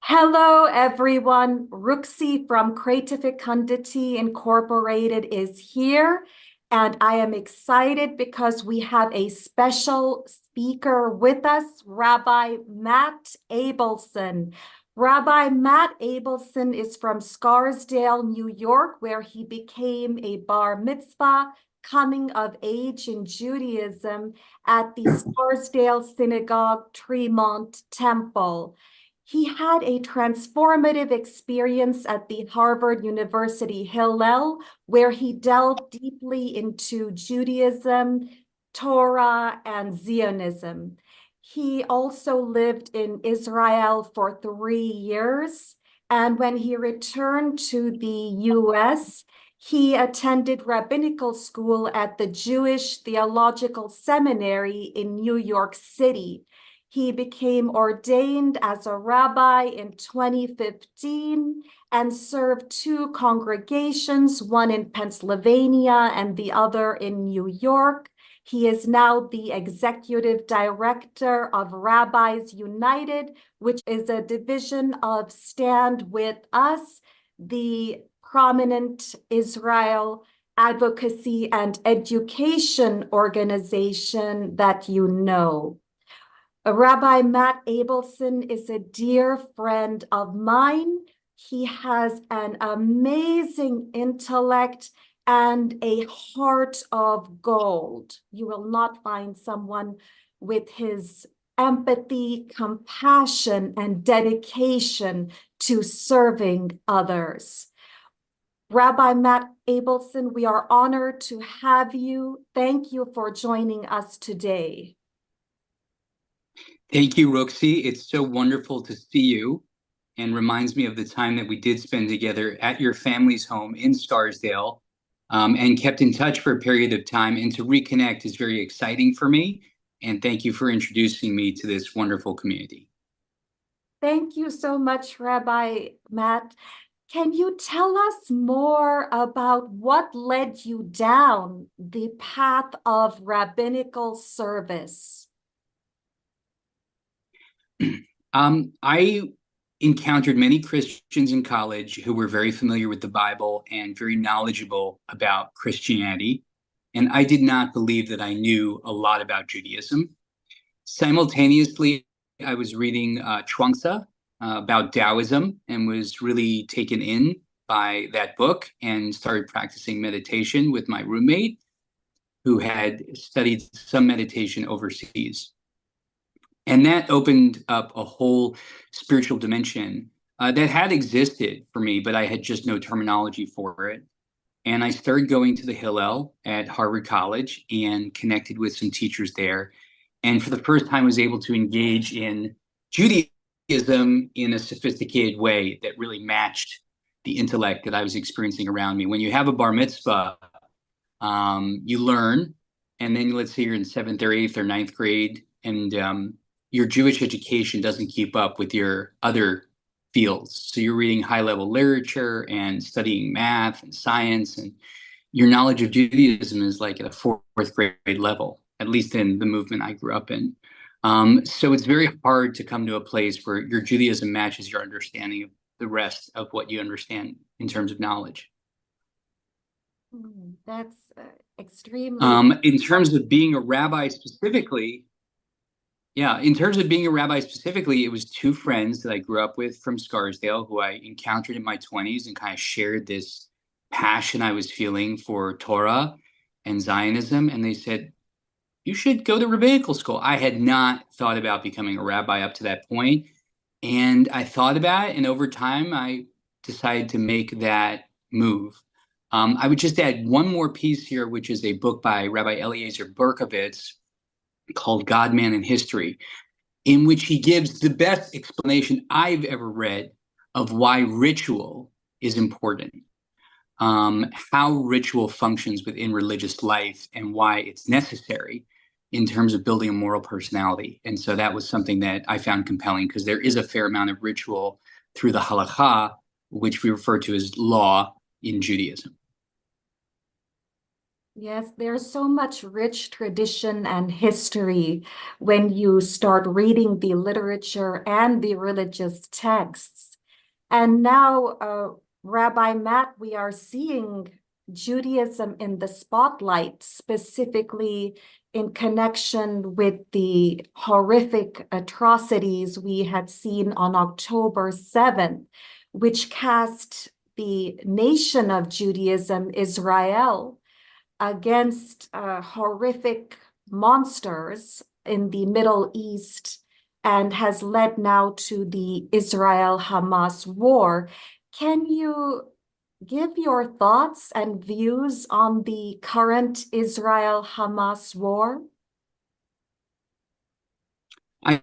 Hello, everyone. Rukhsi from Creatifecundity Incorporated is here, and I am excited because we have a special speaker with us, Rabbi Matt Abelson. Rabbi Matt Abelson is from Scarsdale, New York, where he became a bar mitzvah coming of age in Judaism at the Scarsdale Synagogue Tremont Temple. He had a transformative experience at the Harvard University Hillel, where he delved deeply into Judaism, Torah, and Zionism. He also lived in Israel for 3 years, and when he returned to the US, he attended Rabbinical School at the Jewish Theological Seminary in New York City. He became ordained as a rabbi in 2015 and served two congregations, one in Pennsylvania and the other in New York. He is now the Executive Director of RabbisUNITED, which is a division of StandWithUs, the prominent Israel advocacy and education organization that you know. Rabbi Matt Abelson is a dear friend of mine. He has an amazing intellect and a heart of gold. You will not find someone with his empathy, compassion, and dedication to serving others. Rabbi Matt Abelson, we are honored to have you. Thank you for joining us today. Thank you, Rukhsi. It's so wonderful to see you and reminds me of the time that we did spend together at your family's home in Scarsdale and kept in touch for a period of time. And to reconnect is very exciting for me. And thank you for introducing me to this wonderful community. Thank you so much, Rabbi Matt. Can you tell us more about what led you down the path of rabbinical service? I encountered many Christians in college who were very familiar with the Bible and very knowledgeable about Christianity. And I did not believe that I knew a lot about Judaism. Simultaneously, I was reading Chuang-Tzu about Taoism and was really taken in by that book and started practicing meditation with my roommate who had studied some meditation overseas. And that opened up a whole spiritual dimension that had existed for me, but I had just no terminology for it. And I started going to the Hillel at Harvard College and connected with some teachers there. And for the first time, was able to engage in Judaism in a sophisticated way that really matched the intellect that I was experiencing around me. When you have a bar mitzvah, you learn, and then let's say you're in seventh or eighth or ninth grade, and your Jewish education doesn't keep up with your other fields. So you're reading high-level literature and studying math and science, and your knowledge of Judaism is like at a fourth grade level, at least in the movement I grew up in. So it's very hard to come to a place where your Judaism matches your understanding of the rest of what you understand in terms of knowledge. That's extremely... In terms of being a rabbi specifically, in terms of being a rabbi specifically, it was two friends that I grew up with from Scarsdale who I encountered in my 20s and kind of shared this passion I was feeling for Torah and Zionism. And they said, you should go to Rabbinical School. I had not thought about becoming a rabbi up to that point. And I thought about it. And over time, I decided to make that move. I would just add one more piece here, which is a book by Rabbi Eliezer Berkovitz called God, Man, and History, in which he gives the best explanation I've ever read of why ritual is important, how ritual functions within religious life and why it's necessary in terms of building a moral personality. And so that was something that I found compelling because there is a fair amount of ritual through the halakha, which we refer to as law in Judaism. Yes, there's so much rich tradition and history when you start reading the literature and the religious texts. And now, Rabbi Matt, we are seeing Judaism in the spotlight, specifically in connection with the horrific atrocities we had seen on October 7th, which cast the nation of Judaism, Israel, against horrific monsters in the Middle East and has led now to the Israel-Hamas war. Can you give your thoughts and views on the current Israel-Hamas war? I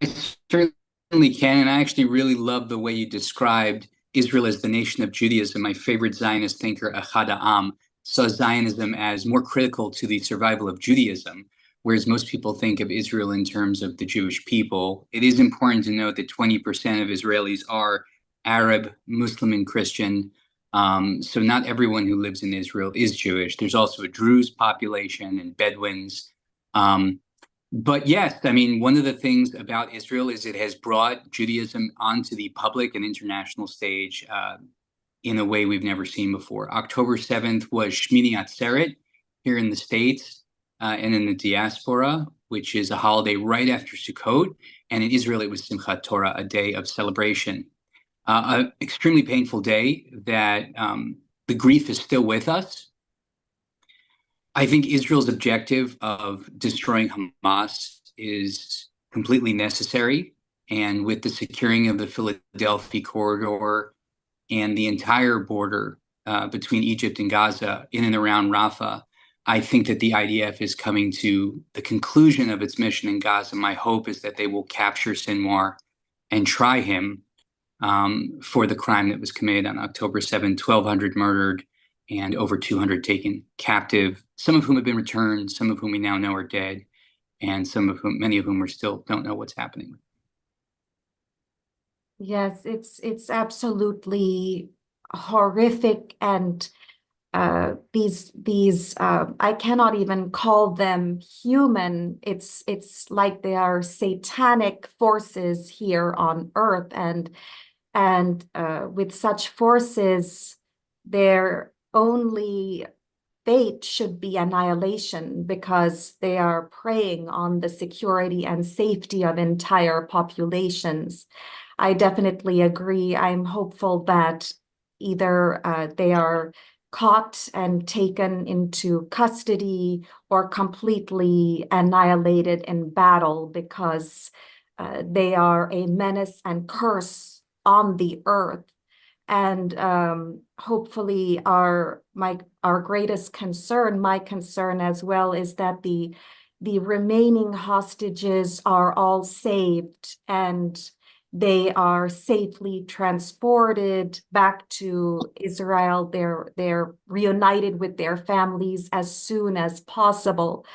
certainly can, and I actually really love the way you described Israel as the nation of Judaism. My favorite Zionist thinker, Ahad Ha'am, saw Zionism as more critical to the survival of Judaism, whereas most people think of Israel in terms of the Jewish people. It is important to note that 20% of Israelis are Arab, Muslim, and Christian. So not everyone who lives in Israel is Jewish. There's also a Druze population and Bedouins. But yes, I mean, one of the things about Israel is it has brought Judaism onto the public and international stage in a way we've never seen before. October 7th was Shmini Atzeret here in the States and in the diaspora, which is a holiday right after Sukkot. And in Israel, it was Simchat Torah, a day of celebration. An extremely painful day that the grief is still with us. I think Israel's objective of destroying Hamas is completely necessary. And with the securing of the Philadelphia corridor and the entire border between Egypt and Gaza in and around Rafah, I think that the IDF is coming to the conclusion of its mission in Gaza. My hope is that they will capture Sinwar and try him for the crime that was committed on October 7, 1,200 murdered, and over 200 taken captive, some of whom have been returned, some of whom we now know are dead, and many of whom we still don't know what's happening. Yes, it's absolutely horrific, and these I cannot even call them human. It's like they are satanic forces here on earth, and with such forces, their only fate should be annihilation, because they are preying on the security and safety of entire populations. I definitely agree. I'm hopeful that either they are caught and taken into custody or completely annihilated in battle, because they are a menace and curse on the earth. And hopefully our greatest concern, my concern as well, is that the remaining hostages are all saved and they are safely transported back to Israel. They're reunited with their families as soon as possible,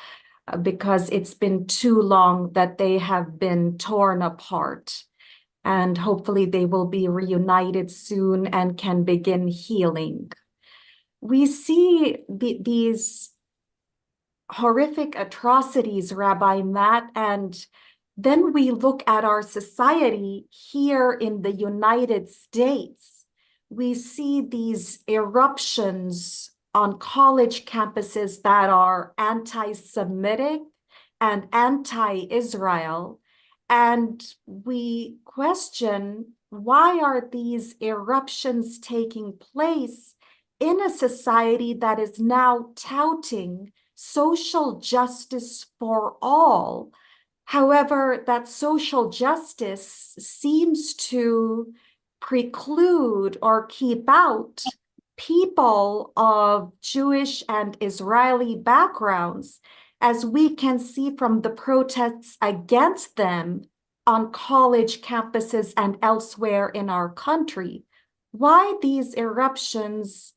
because it's been too long that they have been torn apart. And hopefully they will be reunited soon and can begin healing. We see these horrific atrocities, Rabbi Matt, and then we look at our society here in the United States. We see these eruptions on college campuses that are anti-Semitic and anti-Israel. And we question, why are these eruptions taking place in a society that is now touting social justice for all? However, that social justice seems to preclude or keep out people of Jewish and Israeli backgrounds, as we can see from the protests against them on college campuses and elsewhere in our country. Why these eruptions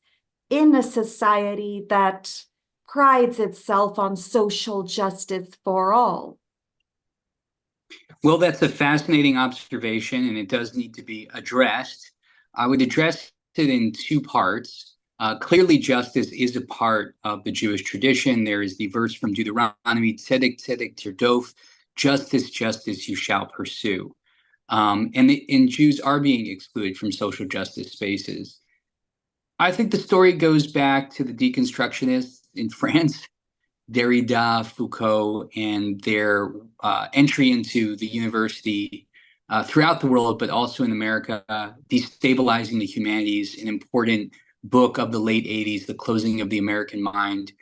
in a society that prides itself on social justice for all? Well, that's a fascinating observation, and it does need to be addressed. I would address it in two parts. Clearly, justice is a part of the Jewish tradition. There is the verse from Deuteronomy, Tzedek, Tzedek, Tirdof, justice, justice you shall pursue. And Jews are being excluded from social justice spaces. I think the story goes back to the deconstructionists in France, Derrida, Foucault, and their entry into the university throughout the world, but also in America, Destabilizing the Humanities, an important book of the late 80s, The Closing of the American Mind,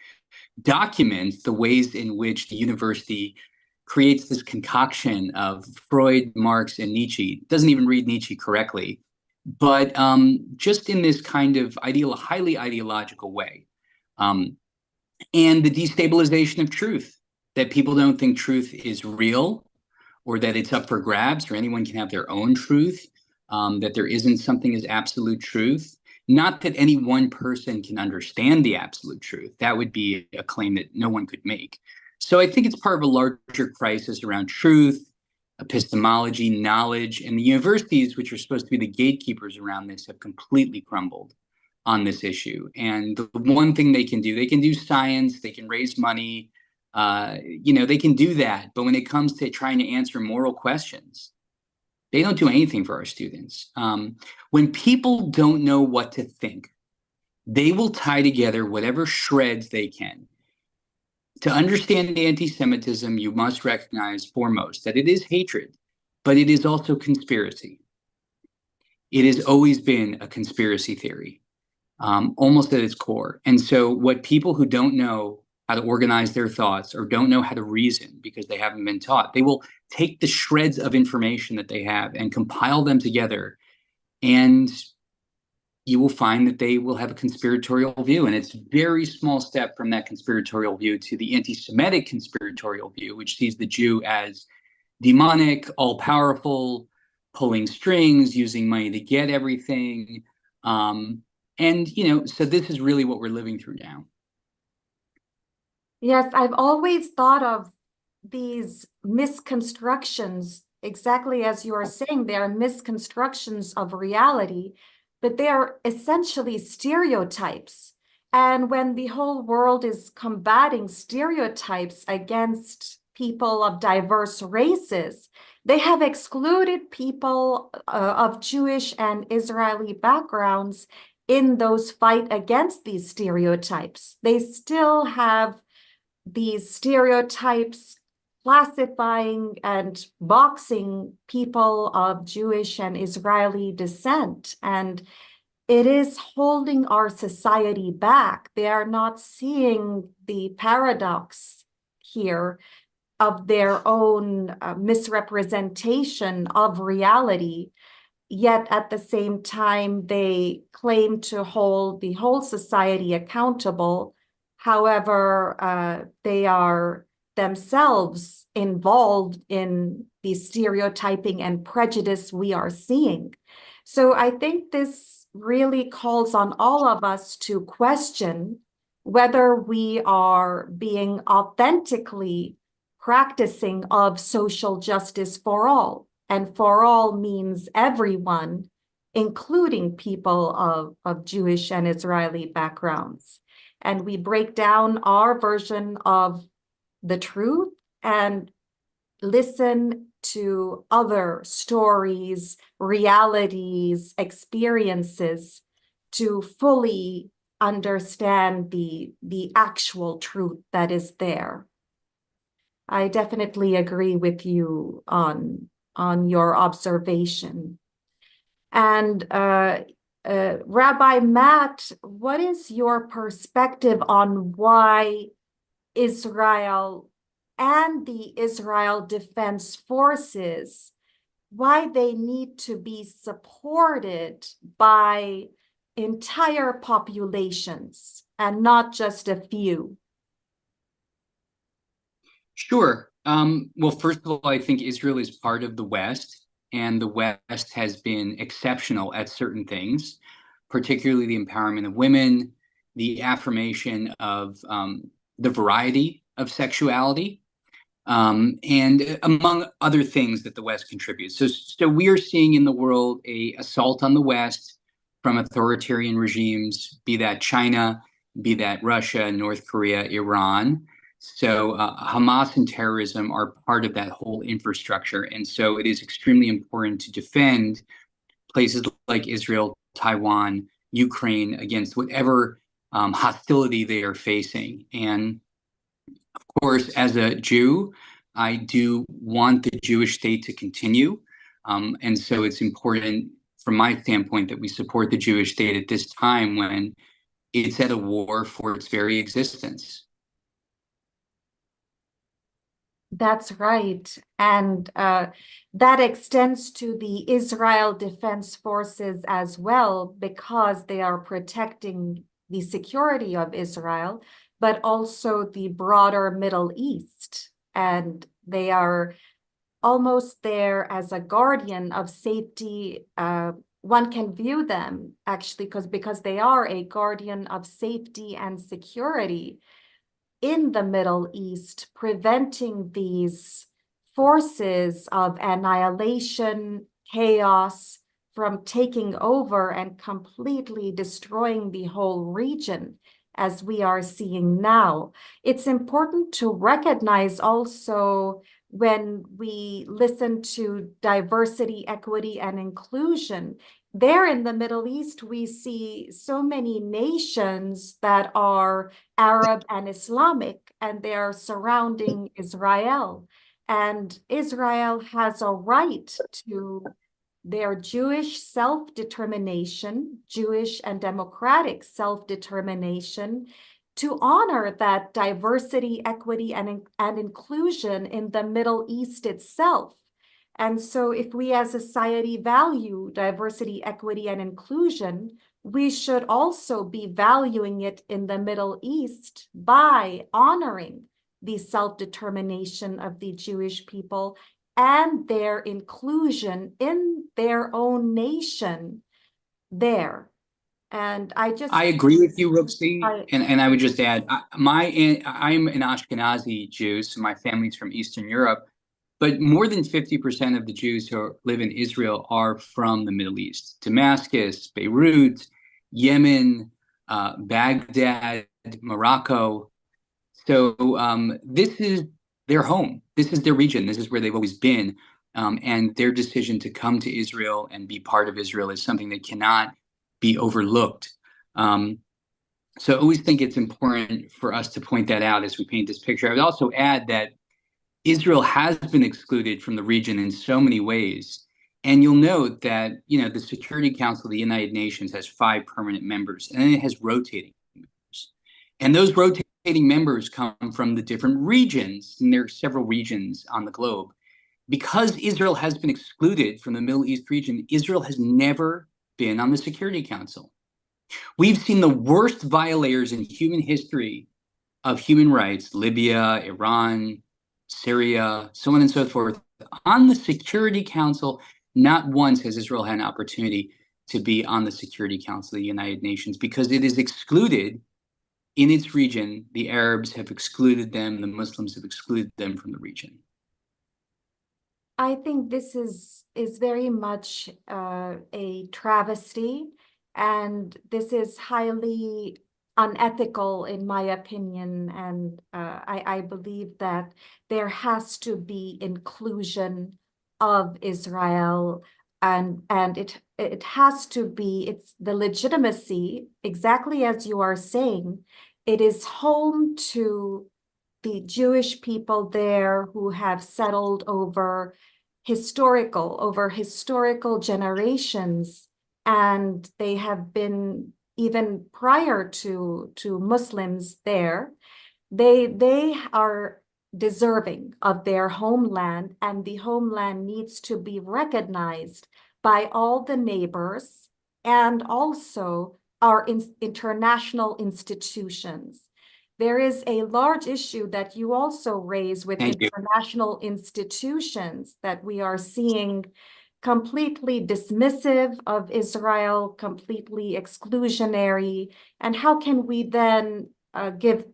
documents the ways in which the university creates this concoction of Freud, Marx, and Nietzsche. Doesn't even read Nietzsche correctly, but just in this kind of highly ideological way. And the destabilization of truth, that people don't think truth is real or that it's up for grabs or anyone can have their own truth, that there isn't something as absolute truth. Not that any one person can understand the absolute truth. That would be a claim that no one could make. So I think it's part of a larger crisis around truth, epistemology, knowledge, and the universities, which are supposed to be the gatekeepers around this, have completely crumbled on this issue. And the one thing they can do science, they can raise money, they can do that. But when it comes to trying to answer moral questions, they don't do anything for our students. When people don't know what to think, they will tie together whatever shreds they can. To understand anti-Semitism, you must recognize foremost that it is hatred, but it is also conspiracy. It has always been a conspiracy theory, almost at its core. And so what people who don't know how to organize their thoughts or don't know how to reason because they haven't been taught, they will take the shreds of information that they have and compile them together, and you will find that they will have a conspiratorial view. And it's a very small step from that conspiratorial view to the anti-Semitic conspiratorial view, which sees the Jew as demonic, all-powerful, pulling strings, using money to get everything. So this is really what we're living through now. Yes, I've always thought of these misconstructions, exactly as you are saying, they are misconstructions of reality, but they are essentially stereotypes. And when the whole world is combating stereotypes against people of diverse races, they have excluded people of Jewish and Israeli backgrounds in those fight against these stereotypes. They still have these stereotypes classifying and boxing people of Jewish and Israeli descent. And it is holding our society back. They are not seeing the paradox here of their own misrepresentation of reality. Yet at the same time, they claim to hold the whole society accountable. However, they are themselves involved in the stereotyping and prejudice we are seeing. So I think this really calls on all of us to question whether we are being authentically practicing of social justice for all. And for all means everyone, including people of Jewish and Israeli backgrounds. And we break down our version of the truth and listen to other stories, realities, experiences to fully understand the actual truth that is there. I definitely agree with you on your observation. And Rabbi Matt, what is your perspective on why Israel and the Israel Defense Forces, why they need to be supported by entire populations and not just a few? Sure. Well, first of all, I think Israel is part of the West, and the West has been exceptional at certain things, particularly the empowerment of women, the affirmation of the variety of sexuality, and among other things that the West contributes. So we are seeing in the world an assault on the West, from authoritarian regimes, be that China, be that Russia, North Korea, Iran. So Hamas and terrorism are part of that whole infrastructure. And so it is extremely important to defend places like Israel, Taiwan, Ukraine against whatever hostility they are facing. And of course, as a Jew, I do want the Jewish state to continue. And so it's important from my standpoint that we support the Jewish state at this time when it's at a war for its very existence. That's right. And that extends to the Israel Defense Forces as well, because they are protecting the security of Israel, but also the broader Middle East. And they are almost there as a guardian of safety. One can view them actually because they are a guardian of safety and security in the Middle East, preventing these forces of annihilation, chaos from taking over and completely destroying the whole region, as we are seeing now. It's important to recognize also, when we listen to diversity, equity, and inclusion, there in the Middle East, we see so many nations that are Arab and Islamic, and they are surrounding Israel. And Israel has a right to their Jewish self-determination, Jewish and democratic self-determination, to honor that diversity, equity, and inclusion in the Middle East itself. And so if we as a society value diversity, equity, and inclusion, we should also be valuing it in the Middle East by honoring the self-determination of the Jewish people and their inclusion in their own nation there. And I agree with you, Rukhsi, and I would just add, I'm an Ashkenazi Jew, so my family's from Eastern Europe, but more than 50% of the Jews who live in Israel are from the Middle East: Damascus, Beirut, Yemen, Baghdad, Morocco. So this is their home. This is their region. This is where they've always been. And their decision to come to Israel and be part of Israel is something that cannot be overlooked. So I always think it's important for us to point that out as we paint this picture. I would also add that Israel has been excluded from the region in so many ways. And you'll note that, the Security Council of the United Nations has 5 permanent members, and then it has rotating members. And those rotating members come from the different regions, and there are several regions on the globe. Because Israel has been excluded from the Middle East region, Israel has never been on the Security Council. We've seen the worst violators in human history of human rights: Libya, Iran, Syria, so on and so forth. On the Security Council, not once has Israel had an opportunity to be on the Security Council of the United Nations because it is excluded in its region. The Arabs have excluded them, the Muslims have excluded them from the region. I think this is very much a travesty, and this is highly unethical in my opinion. And I believe that there has to be inclusion of Israel, and it has to be, it's the legitimacy, exactly as you are saying. It is home to the Jewish people there who have settled over historical generations, and they have been, even prior to Muslims there, they are deserving of their homeland, and the homeland needs to be recognized by all the neighbors and also our international institutions. There is a large issue that you also raise with international institutions, that we are seeing completely dismissive of Israel, completely exclusionary. And how can we then give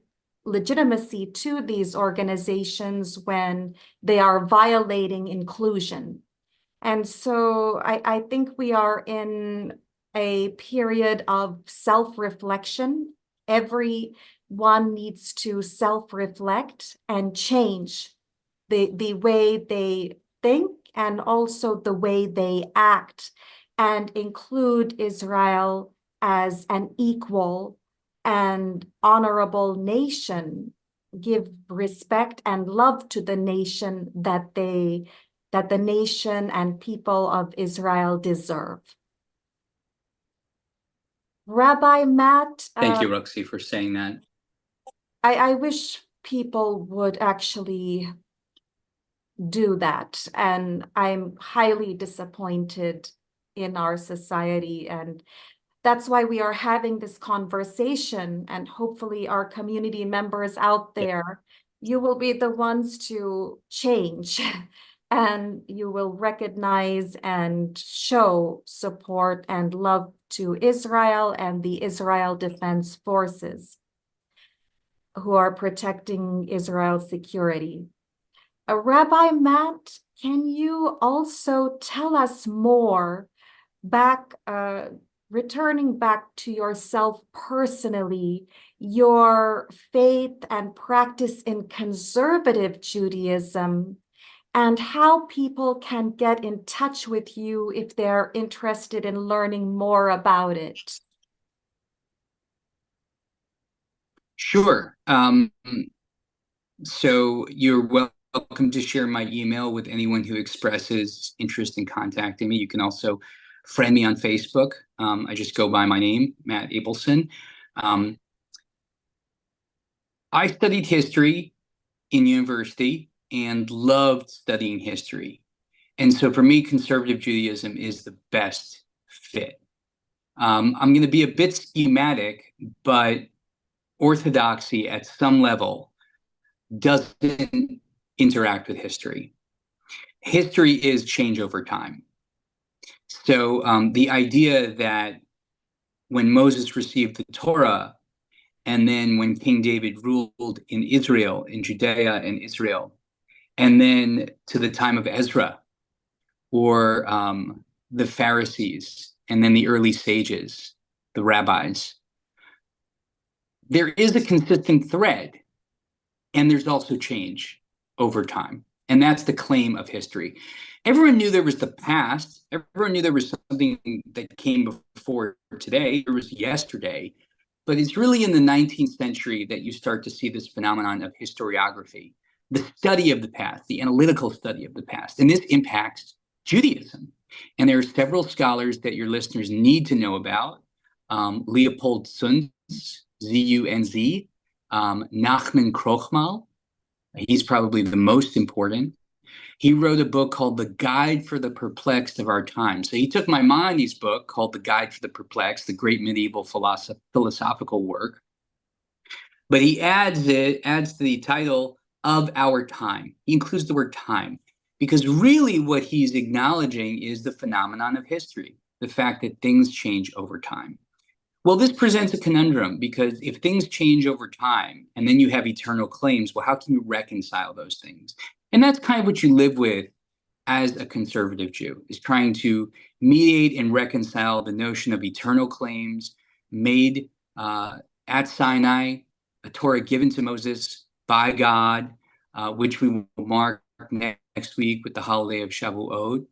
legitimacy to these organizations when they are violating inclusion? And so I think we are in a period of self-reflection. Everyone needs to self-reflect and change the way they think and also the way they act, and include Israel as an equal and honorable nation, give respect and love to the nation that the nation and people of Israel deserve. Rabbi Matt, Thank you, Rukhsi, for saying that. I wish people would actually do that, and I'm highly disappointed in our society, and that's why we are having this conversation, and hopefully our community members out there, you will be the ones to change and you will recognize and show support and love to Israel and the Israel Defense Forces who are protecting Israel's security. Rabbi Matt, can you also tell us more returning back to yourself personally, your faith and practice in conservative Judaism, and how people can get in touch with you if they're interested in learning more about it? Sure. So you're welcome to share my email with anyone who expresses interest in contacting me. You can also friend me on Facebook. I just go by my name, Matt Abelson. I studied history in university and loved studying history. And so for me, conservative Judaism is the best fit. I'm going to be a bit schematic, but orthodoxy at some level doesn't interact with history. History is change over time. So the idea that when Moses received the Torah, and then when King David ruled in Israel, in Judea and Israel, and then to the time of Ezra, or the Pharisees, and then the early sages, the rabbis, there is a consistent thread, and there's also change over time. And that's the claim of history. Everyone knew there was the past. Everyone knew there was something that came before today. There was yesterday. But it's really in the 19th century that you start to see this phenomenon of historiography, the study of the past, the analytical study of the past. And this impacts Judaism. And there are several scholars that your listeners need to know about. Leopold Zunz, Z-U-N-Z, Nachman Krochmal. He's probably the most important. He wrote a book called The Guide for the Perplexed of Our Time. So he took Maimonides' book called The Guide for the Perplexed, the great medieval philosophical work, but he adds the title of our time. He includes the word time, because really what he's acknowledging is the phenomenon of history, the fact that things change over time. Well, this presents a conundrum, because if things change over time and then you have eternal claims, well, how can you reconcile those things? And that's kind of what you live with as a conservative Jew, is trying to mediate and reconcile the notion of eternal claims made at Sinai, a Torah given to Moses by God, which we will mark next week with the holiday of Shavuot,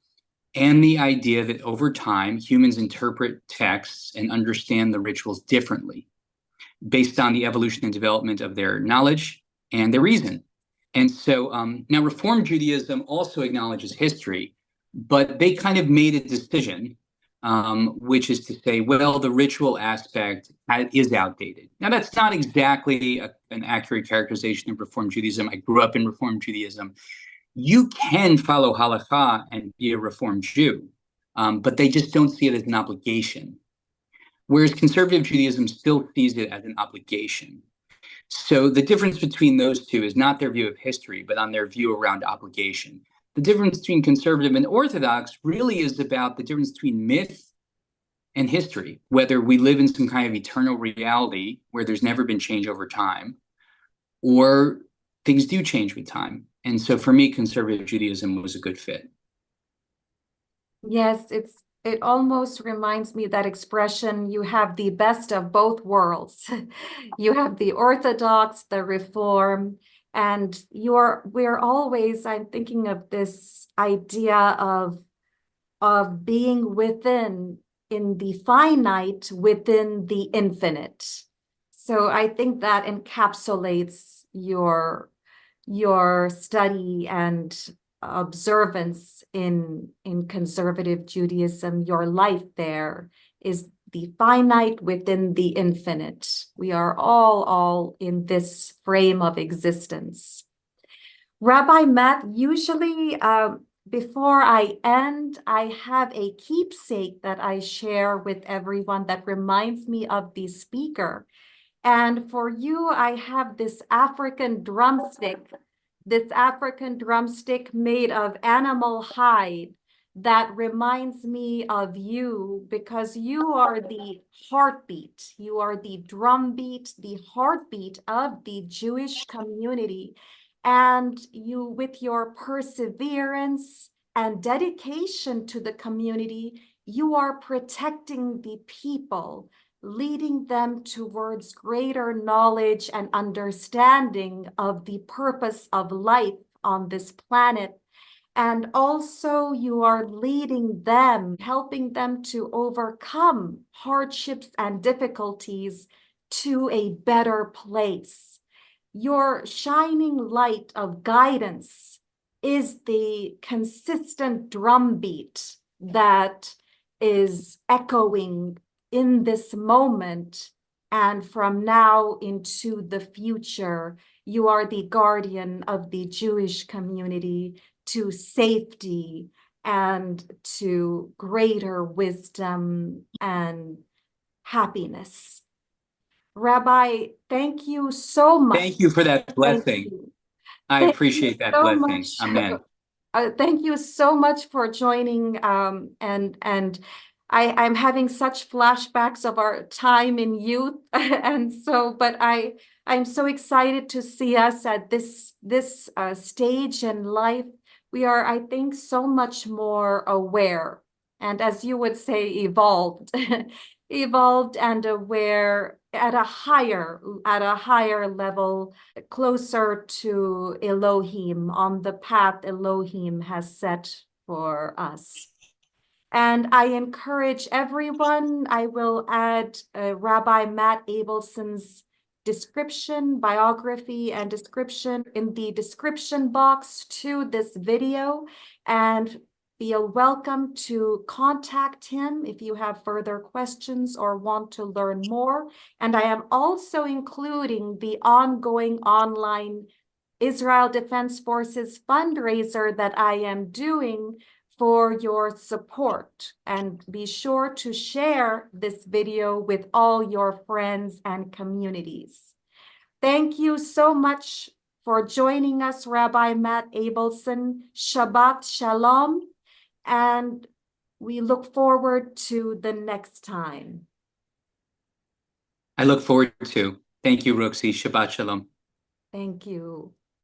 and the idea that over time, humans interpret texts and understand the rituals differently based on the evolution and development of their knowledge and their reason. And so now Reform Judaism also acknowledges history, but they kind of made a decision, which is to say, well, the ritual aspect is outdated. Now, that's not exactly an accurate characterization of Reform Judaism. I grew up in Reform Judaism. You can follow halakha and be a Reformed Jew, but they just don't see it as an obligation. Whereas conservative Judaism still sees it as an obligation. So the difference between those two is not their view of history, but on their view around obligation. The difference between conservative and orthodox really is about the difference between myth and history, whether we live in some kind of eternal reality where there's never been change over time, or things do change with time. And so for me, conservative Judaism was a good fit. Yes, it's it almost reminds me that expression, you have the best of both worlds. You have the Orthodox, the Reform, and we're always, I'm thinking of this idea of being within, in the finite, within the infinite. So I think that encapsulates your study and observance in conservative Judaism. Your life there is the finite within the infinite. We are all in this frame of existence. Rabbi Matt, usually before I end, I have a keepsake that I share with everyone that reminds me of the speaker. And for you, I have this African drumstick made of animal hide that reminds me of you, because you are the heartbeat, you are the drumbeat, the heartbeat of the Jewish community. And you, with your perseverance and dedication to the community, you are protecting the people, leading them towards greater knowledge and understanding of the purpose of life on this planet. And also you are leading them, helping them to overcome hardships and difficulties to a better place. Your shining light of guidance is the consistent drumbeat that is echoing in this moment, and from now into the future. You are the guardian of the Jewish community to safety and to greater wisdom and happiness. Rabbi, thank you so much. Thank you for that blessing. I Thank appreciate you that so blessing. much. Amen. Thank you so much for joining. And I'm having such flashbacks of our time in youth, and so. But I'm so excited to see us at this stage in life. We are, I think, so much more aware, and as you would say, evolved, evolved and aware at a higher level, closer to Elohim, on the path Elohim has set for us. And I encourage everyone, I will add Rabbi Matt Abelson's biography and description in the description box to this video, and feel welcome to contact him if you have further questions or want to learn more. And I am also including the ongoing online Israel Defense Forces fundraiser that I am doing for your support. And be sure to share this video with all your friends and communities. Thank you so much for joining us, Rabbi Matt Abelson. Shabbat Shalom. And we look forward to the next time. I look forward to. Thank you, Rukhsi. Shabbat Shalom. Thank you.